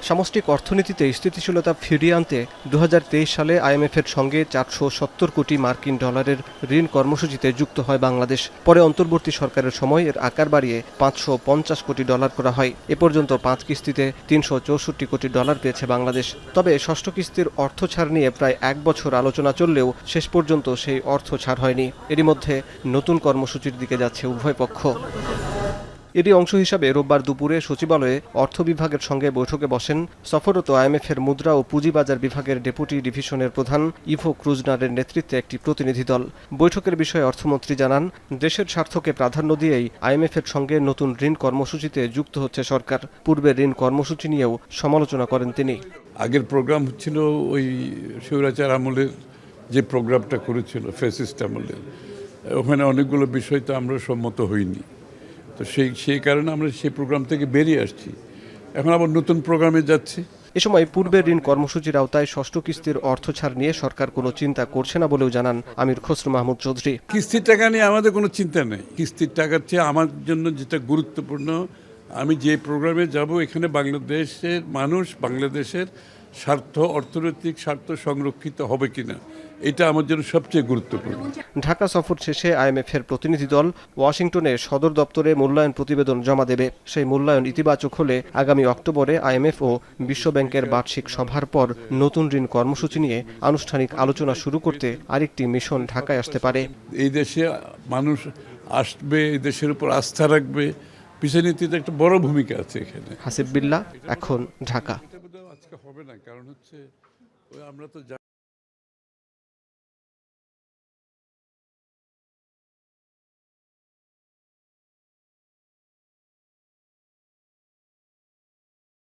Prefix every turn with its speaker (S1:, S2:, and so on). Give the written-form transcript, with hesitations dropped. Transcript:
S1: সামষ্টিক অর্থনীতিতে স্থিতিশীলতা ফিরিয়ে আনতে 2023 সালে আইএমএফের সঙ্গে 470 কোটি মার্কিন ডলারের ঋণ কর্মসূচিতে যুক্ত হয় বাংলাদেশ। পরে অন্তর্বর্তী সরকারের সময় এর আকার বাড়িয়ে 550 কোটি ডলার করা হয়। এ পর্যন্ত 5 কিস্তিতে 364 কোটি ডলার পেয়েছে বাংলাদেশ। তবে ষষ্ঠ কিস্তির অর্থ ছাড় নিয়ে প্রায় 1 বছর আলোচনা চললেও শেষ পর্যন্ত সেই অর্থ ছাড় হয়নি। এরই মধ্যে নতুন কর্মসূচির দিকে যাচ্ছে উভয় পক্ষ। এরই অংশ হিসাবে রোববার দুপুরে সচিবালয়ে অর্থ বিভাগের সঙ্গে বৈঠকে বসেন সফররত আইএমএফের মুদ্রা ও পুঁজিবাজার বিভাগের ডেপুটি ডিভিশনের প্রধান ইভো ক্রুজনারের নেতৃত্বে একটি প্রতিনিধি দল। বৈঠকের বিষয়ে অর্থমন্ত্রী জানান, দেশের স্বার্থকে প্রাধান্য দিয়েই আইএমএফের সঙ্গে নতুন ঋণ কর্মসূচিতে যুক্ত হচ্ছে সরকার। পূর্বের ঋণ কর্মসূচি নিয়েও সমালোচনা করেন তিনি।
S2: আগের প্রোগ্রাম হচ্ছিল ওই স্বৈরাচার আমলের যে প্রোগ্রামটা করেছিল ফ্যাসিস্ট আমলের, ওখানে অনেকগুলো বিষয় তো আমরা সম্মত হইনি। তো সেই কারণে আমরা সেই প্রোগ্রাম থেকে বেরিয়ে আসছি, এখন আবার নতুন প্রোগ্রামে যাচ্ছি।
S1: এ সময় পূর্বের ঋণ কর্মসূচির আওতায় ষষ্ঠ কিস্তির অর্থ ছাড় নিয়ে সরকার কোনো চিন্তা করছে না বলেও জানান আমির খসরু মাহমুদ চৌধুরী।
S2: কিস্তির টাকা নিয়ে আমাদের কোনো চিন্তা নেই। কিস্তির টাকার চেয়ে আমার জন্য যেটা গুরুত্বপূর্ণ, আমি যে প্রোগ্রামে যাব এখানে বাংলাদেশের মানুষ, বাংলাদেশের স্বার্থ, অর্থনৈতিক স্বার্থ সংরক্ষিত হবে কিনা, এটা আমার জন্য সবচেয়ে গুরুত্বপূর্ণ।
S1: ঢাকা সফর শেষে আইএমএফের প্রতিনিধি দল ওয়াশিংটনে সদর দপ্তরে মূল্যায়ন প্রতিবেদন জমা দেবে। সেই মূল্যায়ন ইতিবাচক হলে আগামী অক্টোবরে আইএমএফ ও বিশ্বব্যাংকের বার্ষিক সভার পর নতুন ঋণ কর্মসূচি নিয়ে আনুষ্ঠানিক আলোচনা শুরু করতে আরেকটি মিশন ঢাকায় আসতে পারে।
S2: এই দেশে মানুষ আসবে, এই দেশের উপর আস্থা রাখবে, পিছনে নীতিতে একটা বড় ভূমিকা আছে এখানে।
S1: হাসিব বিল্লাহ, এখন ঢাকা।
S2: আজকে হবে না, কারণ হচ্ছে আমরা তো